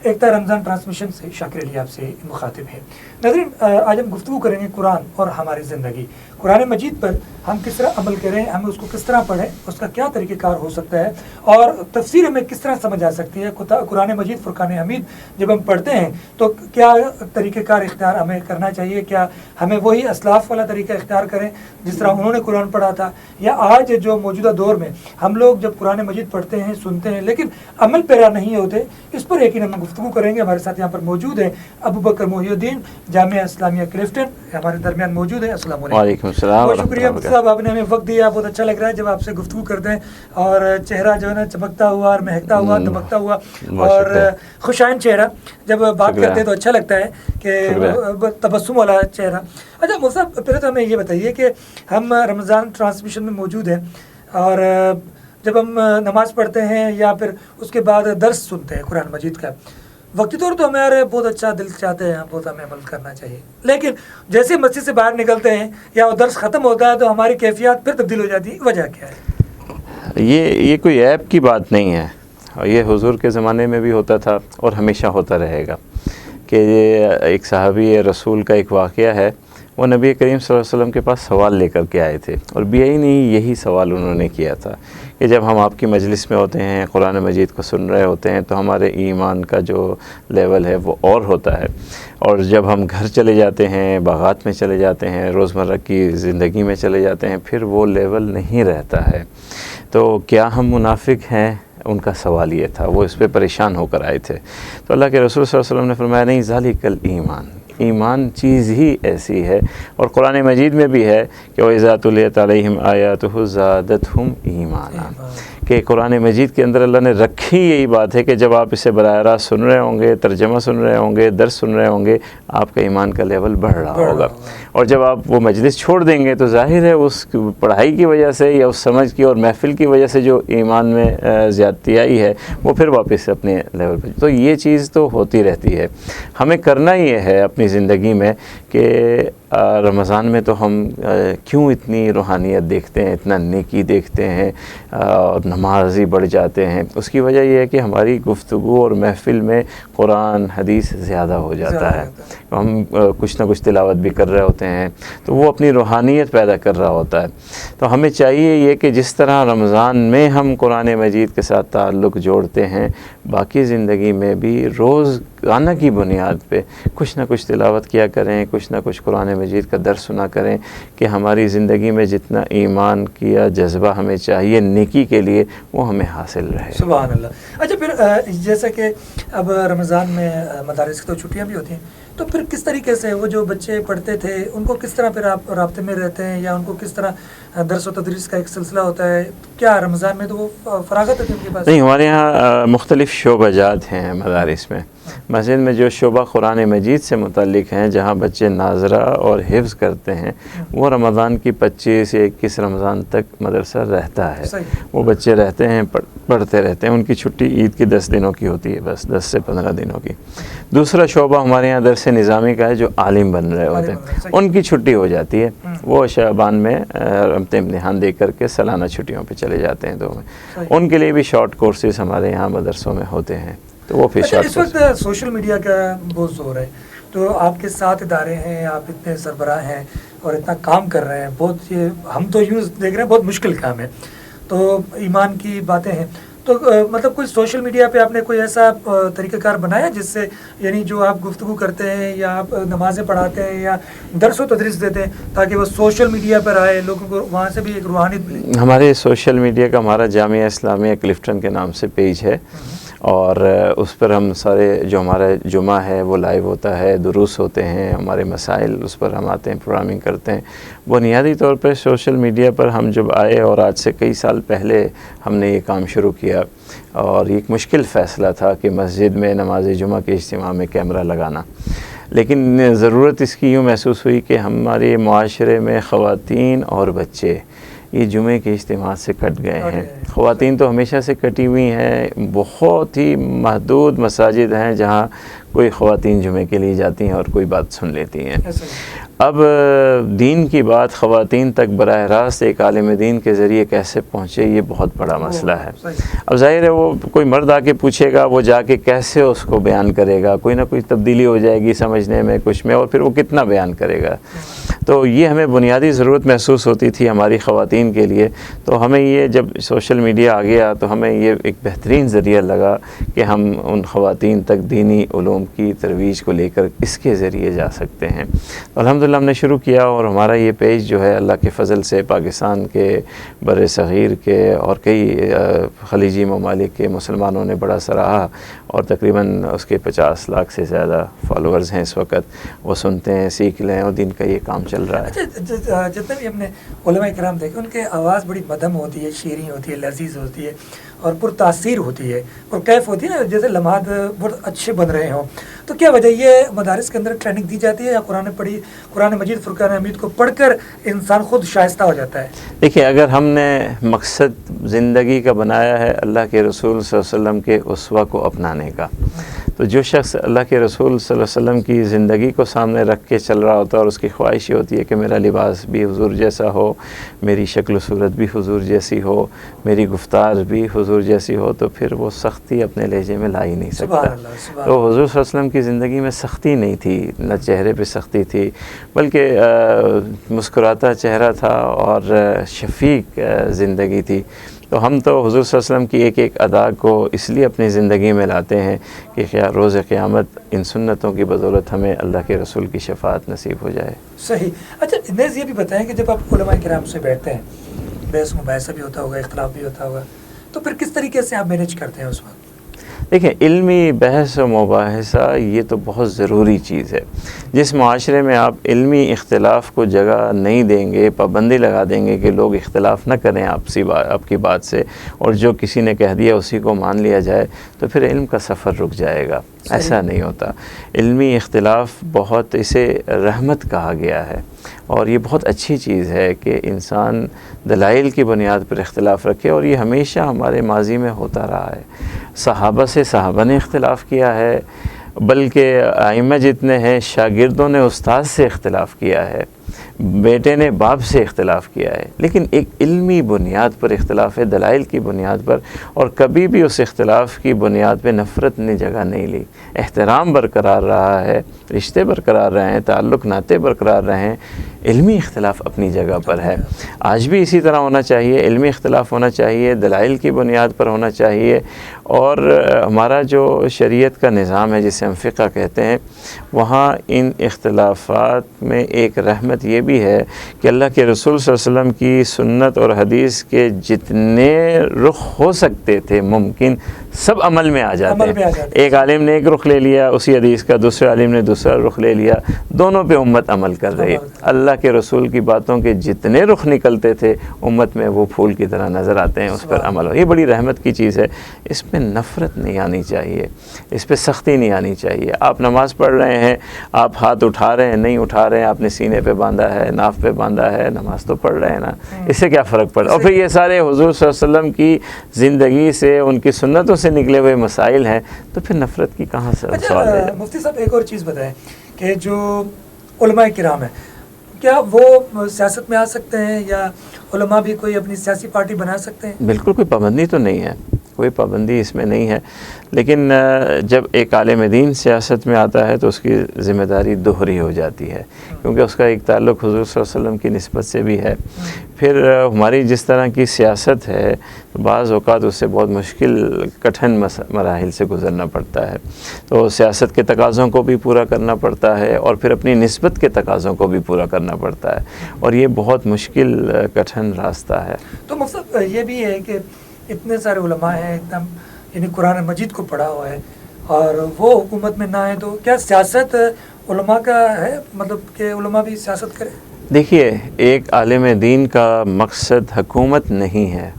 ایک رمضان ٹرانسمیشن سے شاکر علی آپ سے مخاطب ہے۔ ناظرین، آج ہم گفتگو کریں گے قرآن اور ہماری زندگی، قرآن مجید پر ہم کس طرح عمل کریں، ہم اس کو کس طرح پڑھیں، اس کا کیا طریقہ کار ہو سکتا ہے اور تفسیر ہمیں کس طرح سمجھ آ سکتی ہے۔ قرآن مجید فرقان حمید جب ہم پڑھتے ہیں تو کیا طریقہ کار اختیار ہمیں کرنا چاہیے، کیا ہمیں وہی اسلاف والا طریقہ اختیار کریں جس طرح انہوں نے قرآن پڑھا تھا، یا آج جو موجودہ دور میں ہم لوگ جب قرآن مجید پڑھتے ہیں سنتے ہیں لیکن عمل پیرا نہیں ہوتے، اس پر یقیناً ہم گفتگو کریں گے۔ ہمارے ساتھ یہاں پر موجود ہیں ابو بکر محی الدین، جامعہ اسلامیہ کلفٹن ہمارے درمیان موجود ہیں۔ السلام علیکم۔ وعلیکم السلام۔ بہت شکریہ صاحب، آپ نے ہمیں وقت دیا، بہت اچھا لگ رہا ہے جب آپ سے گفتگو کرتے ہیں اور چہرہ جو ہے نا چمکتا ہوا اور مہکتا ہوا دمکتا ہوا اور خوشائن چہرہ، جب بات کرتے ہیں تو اچھا لگتا ہے کہ تبسم والا چہرہ۔ اچھا مفتی صاحب، پہلے تو ہمیں یہ بتائیے کہ ہم رمضان ٹرانسمیشن میں موجود ہیں اور جب ہم نماز پڑھتے ہیں یا پھر اس کے بعد درس سنتے ہیں قرآن مجید کا، وقتی طور تو ہمارے بہت اچھا دل چاہتے ہیں، بہت ہمیں عمل کرنا چاہیے، لیکن جیسے مسجد سے باہر نکلتے ہیں یا وہ درس ختم ہوتا ہے تو ہماری کیفیات پھر تبدیل ہو جاتی ہے، وجہ کیا ہے؟ یہ کوئی عیب کی بات نہیں ہے، یہ حضور کے زمانے میں بھی ہوتا تھا اور ہمیشہ ہوتا رہے گا کہ ایک صحابی رسول کا ایک واقعہ ہے، وہ نبی کریم صلی اللہ علیہ وسلم کے پاس سوال لے کر کے آئے تھے اور یہی سوال انہوں نے کیا تھا کہ جب ہم آپ کی مجلس میں ہوتے ہیں، قرآن مجید کو سن رہے ہوتے ہیں تو ہمارے ایمان کا جو لیول ہے وہ اور ہوتا ہے، اور جب ہم گھر چلے جاتے ہیں، باغات میں چلے جاتے ہیں، روزمرہ کی زندگی میں چلے جاتے ہیں، پھر وہ لیول نہیں رہتا ہے۔ تو کیا ہم منافق ہیں؟ ان کا سوال یہ تھا، وہ اس پہ پریشان ہو کر آئے تھے۔ تو اللہ کے رسول صلی اللہ علیہ وسلم نے فرمایا نہیں، ذالک الایمان، ایمان چیز ہی ایسی ہے، اور قرآن مجید میں بھی ہے کہ وَإِذَا تُلِيَتْ عَلَيْهِمْ آيَاتُهُ زَادَتْهُمْ ایمانا، کہ قرآن مجید کے اندر اللہ نے رکھی یہی بات ہے کہ جب آپ اسے براہ راست سن رہے ہوں گے، ترجمہ سن رہے ہوں گے، درس سن رہے ہوں گے، آپ کا ایمان کا لیول بڑھ رہا ہوگا، اور جب آپ وہ مجلس چھوڑ دیں گے تو ظاہر ہے اس پڑھائی کی وجہ سے یا اس سمجھ کی اور محفل کی وجہ سے جو ایمان میں زیادتی آئی ہے وہ پھر واپس اپنے لیول پہ۔ تو یہ چیز تو ہوتی رہتی ہے، ہمیں کرنا یہ ہے اپنی زندگی میں کہ رمضان میں تو ہم کیوں اتنی روحانیت دیکھتے ہیں، اتنا نیکی دیکھتے ہیں اور نمازی بڑھ جاتے ہیں، اس کی وجہ یہ ہے کہ ہماری گفتگو اور محفل میں قرآن حدیث زیادہ ہو جاتا ہے، ہم کچھ نہ کچھ تلاوت بھی کر رہے ہوتے ہیں تو وہ اپنی روحانیت پیدا کر رہا ہوتا ہے۔ تو ہمیں چاہیے یہ کہ جس طرح رمضان میں ہم قرآن مجید کے ساتھ تعلق جوڑتے ہیں، باقی زندگی میں بھی روزانہ کی بنیاد پہ کچھ نہ کچھ تلاوت کیا کریں، کچھ نہ کچھ قرآن مجید کا درس سنا کریں کہ ہماری زندگی میں جتنا ایمان کیا جذبہ ہمیں چاہیے نیکی کے لیے وہ ہمیں حاصل رہے۔ سبحان اللہ۔ اچھا پھر جیسا کہ اب رمضان میں مدارس کی تو چھٹیاں بھی ہوتی ہیں، تو پھر کس طریقے سے وہ جو بچے پڑھتے تھے ان کو کس طرح پھر آپ رابطے میں رہتے ہیں، یا ان کو کس طرح درس و تدریس کا ایک سلسلہ ہوتا ہے؟ کیا رمضان میں تو وہ فراغت ہوتی ہے ان کے پاس؟ نہیں، ہمارے یہاں مختلف شعبہ جات ہیں مدارس میں۔ مسجد میں جو شعبہ قرآن مجید سے متعلق ہیں، جہاں بچے ناظرہ اور حفظ کرتے ہیں، وہ رمضان کی 25 یا 21 رمضان تک مدرسہ رہتا ہے، وہ بچے رہتے ہیں، پڑھتے رہتے ہیں۔ ان کی چھٹی عید کی 10 دنوں کی ہوتی ہے، بس 10 سے 15 دنوں کی۔ دوسرا شعبہ ہمارے یہاں درس نظامی کا ہے، جو عالم بن رہے ہوتے ہیں، ان کی چھٹی ہو جاتی ہے، وہ شعبان میں امتحان دے کر کے سالانہ چھٹیوں پہ چلے جاتے ہیں، تو ان کے لیے بھی شارٹ کورسز ہمارے یہاں مدرسوں میں ہوتے ہیں، تو وہ پھر اس وقت سوشل میڈیا کا بہت زور ہے، تو آپ کے ساتھ ادارے ہیں، آپ اتنے سربراہ ہیں اور اتنا کام کر رہے ہیں، بہت ہم تو یوں دیکھ رہے ہیں بہت مشکل کام ہے، تو ایمان کی باتیں ہیں، تو مطلب کوئی سوشل میڈیا پہ آپ نے کوئی ایسا طریقہ کار بنایا جس سے یعنی جو آپ گفتگو کرتے ہیں یا آپ نمازیں پڑھاتے ہیں یا درس و تدریس دیتے ہیں تاکہ وہ سوشل میڈیا پر آئے، لوگوں کو وہاں سے بھی ایک روحانیت ملے؟ ہمارے سوشل میڈیا کا ہمارا جامعہ اسلامیہ کلفٹن کے نام سے پیج ہے، اور اس پر ہم سارے جو ہمارا جمعہ ہے وہ لائیو ہوتا ہے، دروس ہوتے ہیں، ہمارے مسائل اس پر ہم آتے ہیں، پروگرامنگ کرتے ہیں۔ بنیادی طور پر سوشل میڈیا پر ہم جب آئے، اور آج سے کئی سال پہلے ہم نے یہ کام شروع کیا، اور ایک مشکل فیصلہ تھا کہ مسجد میں نماز جمعہ کے اجتماع میں کیمرہ لگانا، لیکن ضرورت اس کی یوں محسوس ہوئی کہ ہمارے معاشرے میں خواتین اور بچے یہ جمعے کے اجتماع سے کٹ گئے ہیں۔ خواتین تو ہمیشہ سے کٹی ہوئی ہیں، بہت ہی محدود مساجد ہیں جہاں کوئی خواتین جمعے کے لیے جاتی ہیں اور کوئی بات سن لیتی ہیں۔ اب دین کی بات خواتین تک براہ راست ایک عالم دین کے ذریعے کیسے پہنچے، یہ بہت بڑا مسئلہ ہے۔ اب ظاہر ہے وہ کوئی مرد آ کے پوچھے گا، وہ جا کے کیسے اس کو بیان کرے گا، کوئی نہ کوئی تبدیلی ہو جائے گی سمجھنے میں کچھ میں، اور پھر وہ کتنا بیان کرے گا۔ تو یہ ہمیں بنیادی ضرورت محسوس ہوتی تھی ہماری خواتین کے لیے، تو ہمیں یہ جب سوشل میڈیا آ گیا تو ہمیں یہ ایک بہترین ذریعہ لگا کہ ہم ان خواتین تک دینی علوم کی ترویج کو لے کر اس کے ذریعے جا سکتے ہیں۔ الحمدللہ ہم نے شروع کیا، اور ہمارا یہ پیج جو ہے اللہ کے فضل سے پاکستان کے بر صغیر کے اور کئی خلیجی ممالک کے مسلمانوں نے بڑا سراہا، اور تقریباً اس کے 50 لاکھ سے زیادہ فالوورز ہیں اس وقت، وہ سنتے ہیں، سیکھ لیں، اور دین کا یہ کام چل رہا ہے۔ اچھا، جتنے بھی ہم نے علماء کرام دیکھے ان کے آواز بڑی مدھم ہوتی ہے، شیریں ہوتی ہے، لذیذ ہوتی ہے، اور پر تاثیر ہوتی ہے، اور کیف ہوتی ہے نا، جیسے لمحات بہت اچھے بن رہے ہوں۔ تو کیا وجہ یہ مدارس کے اندر ٹریننگ دی جاتی ہے، یا قرآن مجید فرقان حمید کو پڑھ کر انسان خود شائستہ ہو جاتا ہے؟ دیکھیے، اگر ہم نے مقصد زندگی کا بنایا ہے اللہ کے رسول صلی اللہ علیہ وسلم کے اسوہ کو اپنانے کا، تو جو شخص اللہ کے رسول صلی اللہ علیہ وسلم کی زندگی کو سامنے رکھ کے چل رہا ہوتا ہے، اور اس کی خواہش یہ ہوتی ہے کہ میرا لباس بھی حضور جیسا ہو، میری شکل و صورت بھی حضور جیسی ہو، میری گفتار بھی حضور جیسی ہو، تو پھر وہ سختی اپنے لہجے میں لا ہی نہیں سکتا۔ تو حضور صلی اللہ علیہ وسلم کی زندگی میں سختی نہیں تھی، نہ چہرے پہ سختی تھی، بلکہ مسکراتا چہرہ تھا اور شفیق زندگی تھی۔ تو ہم تو حضور صلی اللہ علیہ وسلم کی ایک ایک ادا کو اس لیے اپنی زندگی میں لاتے ہیں کہ روز قیامت ان سنتوں کی بدولت ہمیں اللہ کے رسول کی شفاعت نصیب ہو جائے۔ صحیح۔ اچھا، نیز یہ بھی بتائیں کہ جب آپ علماء کرام سے بیٹھتے ہیں، بحث مباحثہ بھی ہوتا ہوگا، اختلاف بھی ہوتا ہوگا، تو پھر کس طریقے سے آپ مینیج کرتے ہیں اس وقت؟ دیکھیں، علمی بحث و مباحثہ یہ تو بہت ضروری چیز ہے۔ جس معاشرے میں آپ علمی اختلاف کو جگہ نہیں دیں گے، پابندی لگا دیں گے کہ لوگ اختلاف نہ کریں آپ کی بات سے، اور جو کسی نے کہہ دیا اسی کو مان لیا جائے، تو پھر علم کا سفر رک جائے گا۔ ایسا نہیں ہوتا۔ علمی اختلاف بہت، اسے رحمت کہا گیا ہے، اور یہ بہت اچھی چیز ہے کہ انسان دلائل کی بنیاد پر اختلاف رکھے، اور یہ ہمیشہ ہمارے ماضی میں ہوتا رہا ہے۔ صحابہ سے صحابہ نے اختلاف کیا ہے، بلکہ ائمہ جتنے ہیں شاگردوں نے استاد سے اختلاف کیا ہے، بیٹے نے باپ سے اختلاف کیا ہے، لیکن ایک علمی بنیاد پر اختلاف ہے، دلائل کی بنیاد پر، اور کبھی بھی اس اختلاف کی بنیاد پہ نفرت نے جگہ نہیں لی۔ احترام برقرار رہا ہے، رشتے برقرار رہے ہیں، تعلق ناطے برقرار رہے ہیں، علمی اختلاف اپنی جگہ پر ہے۔ آج بھی اسی طرح ہونا چاہیے، علمی اختلاف ہونا چاہیے، دلائل کی بنیاد پر ہونا چاہیے، اور ہمارا جو شریعت کا نظام ہے جسے ہم فقہ کہتے ہیں، وہاں ان اختلافات میں ایک رحمت یہ بھی ہے کہ اللہ کے رسول صلی اللہ علیہ وسلم کی سنت اور حدیث کے جتنے رخ ہو سکتے تھے ممکن، سب عمل میں آ جاتے ہیں۔ ایک عالم نے ایک رخ لے لیا اسی حدیث کا، دوسرے عالم نے دوسرا رخ لے لیا، دونوں پہ امت عمل کر رہی ہے۔ اللہ کے رسول کی باتوں کے جتنے رخ نکلتے تھے امت میں وہ پھول کی طرح نظر آتے ہیں، اس پر عمل ہو۔ یہ بڑی رحمت کی چیز ہے، اس پہ نفرت نہیں آنی چاہیے، اس پہ سختی نہیں آنی چاہیے۔ آپ نماز پڑھ رہے ہیں، آپ ہاتھ اٹھا رہے ہیں، نہیں اٹھا رہے ہیں، آپ نے سینے پہ باندھا ہے، ناف پہ باندھا ہے، نماز تو پڑھ رہے ہیں نا، اس سے کیا فرق پڑا؟ اور پھر یہ سارے حضور صلی اللہ علیہ وسلم کی زندگی سے، ان کی سنتوں سے نکلے ہوئے مسائل ہیں، تو پھر نفرت کی کہاں سے سوال ہے؟ مفتی صاحب، ایک اور چیز بتائیں کہ جو علماء کرام ہیں، کیا وہ سیاست میں آ سکتے ہیں، یا علماء بھی کوئی اپنی سیاسی پارٹی بنا سکتے ہیں؟ بالکل کوئی پابندی تو نہیں ہے، کوئی پابندی اس میں نہیں ہے، لیکن جب ایک عالم دین سیاست میں آتا ہے تو اس کی ذمہ داری دوہری ہو جاتی ہے، کیونکہ اس کا ایک تعلق حضور صلی اللہ علیہ وسلم کی نسبت سے بھی ہے۔ پھر ہماری جس طرح کی سیاست ہے، بعض اوقات اس سے بہت مشکل کٹھن مراحل سے گزرنا پڑتا ہے، تو سیاست کے تقاضوں کو بھی پورا کرنا پڑتا ہے، اور پھر اپنی نسبت کے تقاضوں کو بھی پورا کرنا پڑتا ہے، اور یہ بہت مشکل کٹھن راستہ ہے۔ تو مقصد یہ بھی ہے کہ اتنے سارے علماء ہیں، ایک دم یعنی قرآن مجید کو پڑھا ہوا ہے، اور وہ حکومت میں نہ ہے، تو کیا سیاست علماء کا ہے، مطلب کہ علماء بھی سیاست کرے؟ دیکھیے، ایک عالم دین کا مقصد حکومت نہیں ہے،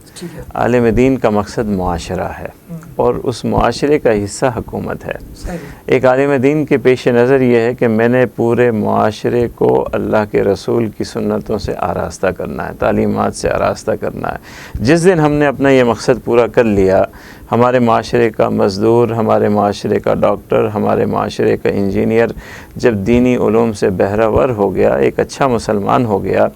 عالم دین کا مقصد معاشرہ ہے، اور اس معاشرے کا حصہ حکومت ہے۔ ایک عالم دین کے پیش نظر یہ ہے کہ میں نے پورے معاشرے کو اللہ کے رسول کی سنتوں سے آراستہ کرنا ہے، تعلیمات سے آراستہ کرنا ہے۔ جس دن ہم نے اپنا یہ مقصد پورا کر لیا، ہمارے معاشرے کا مزدور، ہمارے معاشرے کا ڈاکٹر، ہمارے معاشرے کا انجینئر جب دینی علوم سے بہرہ ہو گیا، ایک اچھا مسلمان ہو گیا،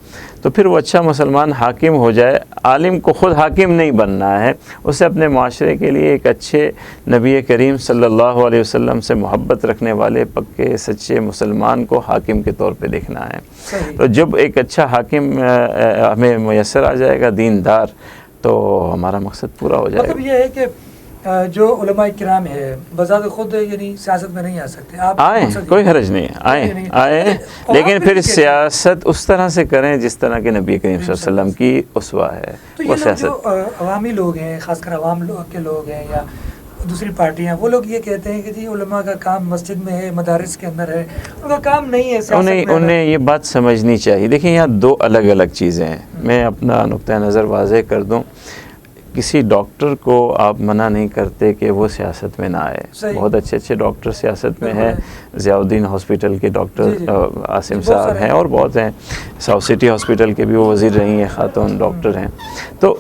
تو پھر وہ اچھا مسلمان حاکم ہو جائے۔ عالم کو خود حاکم نہیں بننا ہے، اسے اپنے معاشرے کے لیے ایک اچھے نبی کریم صلی اللہ علیہ وسلم سے محبت رکھنے والے پکے سچے مسلمان کو حاکم کے طور پہ دیکھنا ہے۔ تو جب ایک اچھا حاکم ہمیں میسر آ جائے گا، دیندار، تو ہمارا مقصد پورا ہو جائے گا۔ مطلب یہ ہے کہ جو علماء کرام ہے بذات خود یعنی سیاست میں نہیں آ سکتے، آپ آئیں، کوئی حرج نہیں ہے، آئیں لیکن پھر سیاست اس طرح سے کریں جس طرح کہ نبی کریم صلی اللہ علیہ وسلم کی اسوہ ہے۔ تو یہ لوگ جو عوامی لوگ ہیں، خاص کر عوام کے لوگ ہیں یا دوسری پارٹیاں، وہ لوگ یہ کہتے ہیں کہ جی علماء کا کام مسجد میں ہے، مدارس کے اندر ہے، ان کا کام نہیں ہے سیاست میں۔ انہیں یہ بات سمجھنی چاہیے۔ دیکھیں یہاں دو الگ الگ چیزیں ہیں، میں اپنا نقطہ نظر واضح کر دوں۔ کسی ڈاکٹر کو آپ منع نہیں کرتے کہ وہ سیاست میں نہ آئے، بہت اچھے اچھے ڈاکٹر سیاست میں ہیں، ضیاء الدین ہاسپٹل کے ڈاکٹر عاصم صاحب ہیں اور بہت ہیں، ساؤتھ سٹی ہاسپٹل کے بھی وہ وزیر رہی ہیں، خاتون ڈاکٹر ہیں۔ تو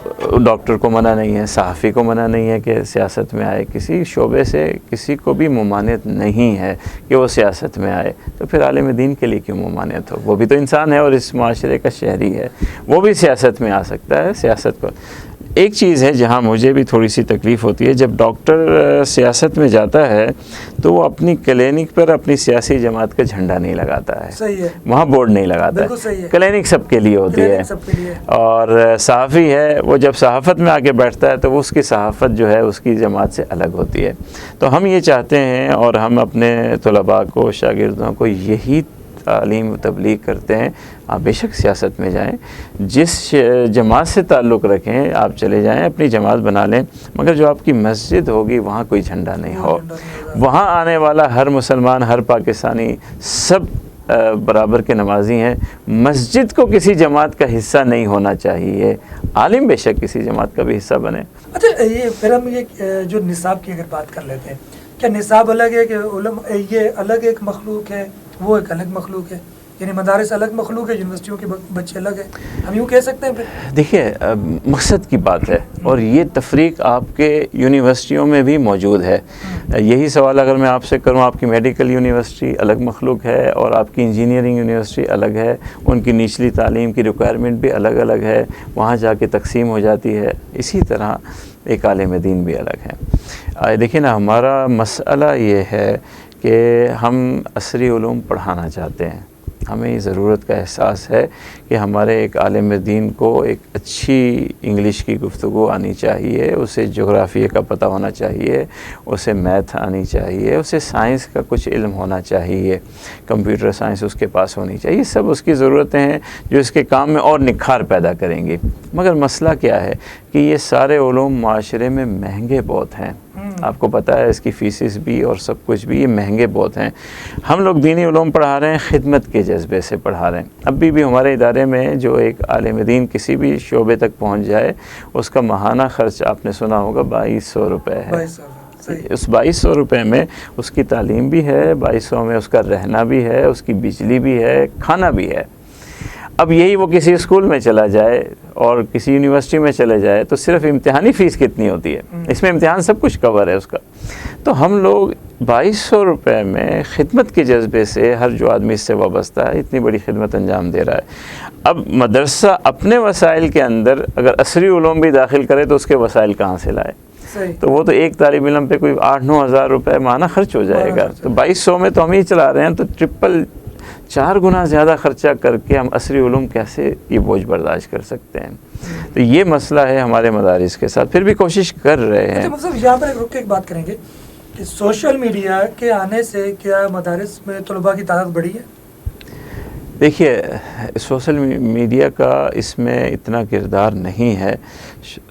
ڈاکٹر کو منع نہیں ہے، صحافی کو منع نہیں ہے کہ سیاست میں آئے، کسی شعبے سے کسی کو بھی ممانعت نہیں ہے کہ وہ سیاست میں آئے، تو پھر عالم دین کے لیے کیوں ممانعت ہو؟ وہ بھی تو انسان ہے اور اس معاشرے کا شہری ہے، وہ بھی سیاست میں آ سکتا ہے۔ سیاست کو ایک چیز ہے جہاں مجھے بھی تھوڑی سی تکلیف ہوتی ہے، جب ڈاکٹر سیاست میں جاتا ہے تو وہ اپنی کلینک پر اپنی سیاسی جماعت کا جھنڈا نہیں لگاتا ہے، صحیح ہے، وہاں بورڈ نہیں لگاتا ہے، کلینک سب کے لیے ہوتی ہے۔ اور صحافی ہے، وہ جب صحافت میں آ کے بیٹھتا ہے تو وہ اس کی صحافت جو ہے اس کی جماعت سے الگ ہوتی ہے۔ تو ہم یہ چاہتے ہیں اور ہم اپنے طلباء کو، شاگردوں کو یہی تعلیم و تبلیغ کرتے ہیں، آپ بے شک سیاست میں جائیں، جس جماعت سے تعلق رکھیں آپ چلے جائیں، اپنی جماعت بنا لیں، مگر جو آپ کی مسجد ہوگی وہاں کوئی جھنڈا نہیں ہو، وہاں آنے والا ہر مسلمان، ہر پاکستانی سب برابر کے نمازی ہیں، مسجد کو کسی جماعت کا حصہ نہیں ہونا چاہیے، عالم بے شک کسی جماعت کا بھی حصہ بنے۔ اچھا یہ پھر ہم یہ جو نصاب کی اگر بات کر لیتے ہیں، کیا نصاب الگ ہے کہ علماء یہ الگ ایک مخلوق ہے، وہ ایک الگ مخلوق ہے، یعنی مدارس الگ مخلوق ہے، یونیورسٹیوں کے بچے الگ ہیں، ہم یوں کہہ سکتے ہیں پھر؟ دیکھیے مقصد کی بات ہے، اور یہ تفریق آپ کے یونیورسٹیوں میں بھی موجود ہے۔ یہی سوال اگر میں آپ سے کروں، آپ کی میڈیکل یونیورسٹی الگ مخلوق ہے اور آپ کی انجینئرنگ یونیورسٹی الگ ہے، ان کی نچلی تعلیم کی ریکوائرمنٹ بھی الگ الگ ہے، وہاں جا کے تقسیم ہو جاتی ہے، اسی طرح ایک عالم دین بھی الگ ہے۔ دیکھیں نا، ہمارا مسئلہ یہ ہے کہ ہم عصری علوم پڑھانا چاہتے ہیں، ہمیں یہ ضرورت کا احساس ہے کہ ہمارے ایک عالم دین کو ایک اچھی انگلش کی گفتگو آنی چاہیے، اسے جغرافیے کا پتہ ہونا چاہیے، اسے میتھ آنی چاہیے، اسے سائنس کا کچھ علم ہونا چاہیے، کمپیوٹر سائنس اس کے پاس ہونی چاہیے، یہ سب اس کی ضرورتیں ہیں جو اس کے کام میں اور نکھار پیدا کریں گی۔ مگر مسئلہ کیا ہے کہ یہ سارے علوم معاشرے میں مہنگے بہت ہیں، آپ کو پتہ ہے اس کی فیسز بھی اور سب کچھ بھی، یہ مہنگے بہت ہیں۔ ہم لوگ دینی علوم پڑھا رہے ہیں، خدمت کے جذبے سے پڑھا رہے ہیں۔ ابھی بھی ہمارے ادارے میں جو ایک عالم دین کسی بھی شعبے تک پہنچ جائے، اس کا ماہانہ خرچ آپ نے سنا ہوگا 2200 روپے ہے۔ اس 2200 روپے میں اس کی تعلیم بھی ہے، 2200 میں اس کا رہنا بھی ہے، اس کی بجلی بھی ہے، کھانا بھی ہے۔ اب یہی وہ کسی اسکول میں چلا جائے اور کسی یونیورسٹی میں چلے جائے تو صرف امتحانی فیس کتنی ہوتی ہے، اس میں امتحان سب کچھ کور ہے اس کا۔ تو ہم لوگ 2200 روپے میں خدمت کے جذبے سے، ہر جو آدمی اس سے وابستہ ہے اتنی بڑی خدمت انجام دے رہا ہے۔ اب مدرسہ اپنے وسائل کے اندر اگر عصری علوم بھی داخل کرے تو اس کے وسائل کہاں سے لائے؟ تو وہ تو ایک طالب علم پہ کوئی 8-9 ہزار روپے ماہانہ خرچ ہو جائے گا۔ تو 2200 میں تو ہم ہی چلا رہے ہیں، تو ٹرپل 4 گنا زیادہ خرچہ کر کے ہم عصری علوم کیسے یہ بوجھ برداشت کر سکتے ہیں؟ تو یہ مسئلہ ہے ہمارے مدارس کے ساتھ، پھر بھی کوشش کر رہے ہیں۔ مطلب یہاں پر رک کے ایک بات کریں گے کہ سوشل میڈیا کے آنے سے کیا مدارس میں طلباء کی تعداد بڑھی ہے؟ دیکھیے سوشل میڈیا کا اس میں اتنا کردار نہیں ہے۔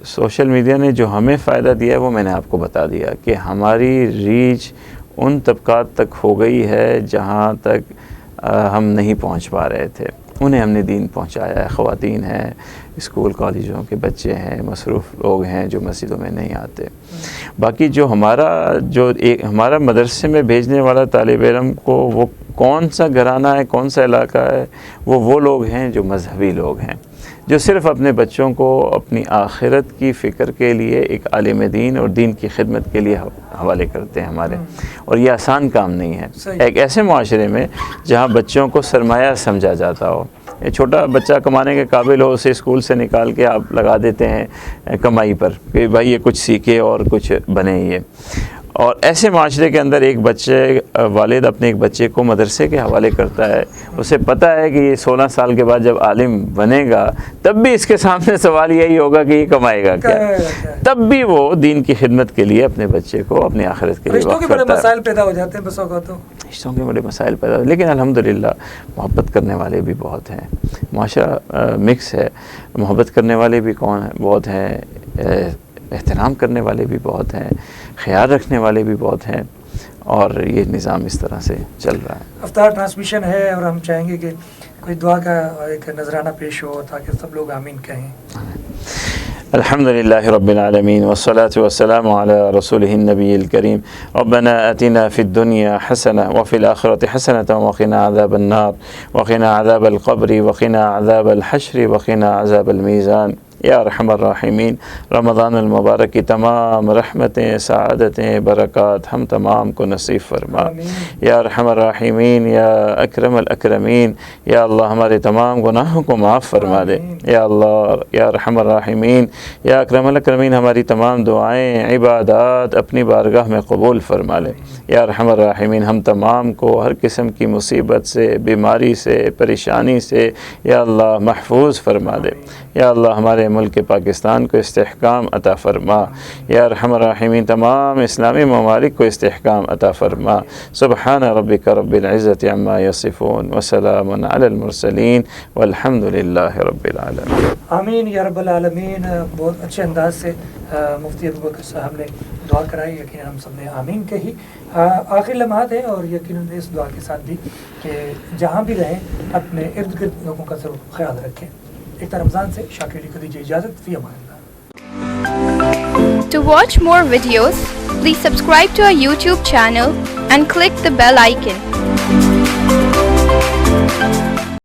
سوشل میڈیا نے جو ہمیں فائدہ دیا ہے وہ میں نے آپ کو بتا دیا کہ ہماری ریچ ان طبقات تک ہو گئی ہے جہاں تک ہم نہیں پہنچ پا رہے تھے، انہیں ہم نے دین پہنچایا ہے۔ خواتین ہیں، اسکول کالجوں کے بچے ہیں، مصروف لوگ ہیں جو مسجدوں میں نہیں آتے۔ باقی جو ہمارا مدرسے میں بھیجنے والا طالب علم کو وہ کون سا گھرانہ ہے، کون سا علاقہ ہے، وہ لوگ ہیں جو مذہبی لوگ ہیں، جو صرف اپنے بچوں کو اپنی آخرت کی فکر کے لیے ایک عالم دین اور دین کی خدمت کے لیے حوالے کرتے ہیں ہمارے، اور یہ آسان کام نہیں ہے۔ ایک ایسے معاشرے میں جہاں بچوں کو سرمایہ سمجھا جاتا ہو، یہ چھوٹا بچہ کمانے کے قابل ہو، اسے اسکول سے نکال کے آپ لگا دیتے ہیں کمائی پر کہ بھائی یہ کچھ سیکھے اور کچھ بنے یہ، اور ایسے معاشرے کے اندر ایک والد اپنے ایک بچے کو مدرسے کے حوالے کرتا ہے، اسے پتہ ہے کہ یہ 16 سال کے بعد جب عالم بنے گا تب بھی اس کے سامنے سوال یہی ہوگا کہ یہ کمائے گا کیا، تب بھی وہ دین کی خدمت کے لیے اپنے بچے کو اپنی آخرت کے لیے رشتوں کے بڑے مسائل پیدا ہو جاتے ہیں بس اوقات، رشتوں کے بڑے مسائل پیدا ہوتے ہیں، لیکن الحمدللہ محبت کرنے والے بھی بہت ہیں، معاشرہ مکس ہے، محبت کرنے والے بھی بہت ہیں، احترام کرنے والے بھی بہت ہیں، خیال رکھنے والے بھی بہت ہیں، اور یہ نظام اس طرح سے چل رہا ہے۔ افطار ٹرانسمیشن ہے اور ہم چاہیں گے کہ کوئی دعا کا ایک نذرانہ پیش ہو تاکہ سب لوگ آمین کہیں۔ الحمدللہ رب العالمین والصلاة والسلام علی رسولہ النبی الکریم، ربنا آتنا فی الدنیا حسنہ وفی الآخرۃ حسنۃ وقنا عذاب النار وقنا عذاب القبر وقنا عذاب الحشر وقنا عذاب المیزان۔ یا ارحم الراحمین، رمضان المبارک کی تمام رحمتیں، سعادتیں، برکات ہم تمام کو نصیب فرما۔ یا ارحم الراحمین، یا اکرم الاکرمین، یا اللہ ہمارے تمام گناہوں کو معاف فرما دے۔ یا اللہ، یا ارحم الراحمین، یا اکرم الاکرمین، ہماری تمام دعائیں، عبادات اپنی بارگاہ میں قبول فرما لے۔ یا ارحم الراحمین، ہم تمام کو ہر قسم کی مصیبت سے، بیماری سے، پریشانی سے یا اللہ محفوظ فرما دے۔ یا اللہ ہمارے ملک پاکستان کو استحکام عطا فرما۔ یا ارحم الراحمین، تمام اسلامی ممالک کو استحکام عطا فرما۔ سبحان ربک رب العزت عما یصفون وسلام علی المرسلین والحمد للہ رب العالمین۔ آمین یا رب العالمین۔ بہت اچھے انداز سے مفتی ابوبکر صاحب نے دعا کرائی، یقیناً ہم سب نے آمین کہی۔ آخری لمحات ہیں اور یقیناً اس دعا کے ساتھ بھی کہ جہاں بھی رہیں اپنے ارد گرد لوگوں کا ضرور خیال رکھیں۔ ایک رمضان سے شاکر علی کو دیجیے اجازت، فی Aman Ullah. To watch more videos, please subscribe to our YouTube channel and click the bell icon.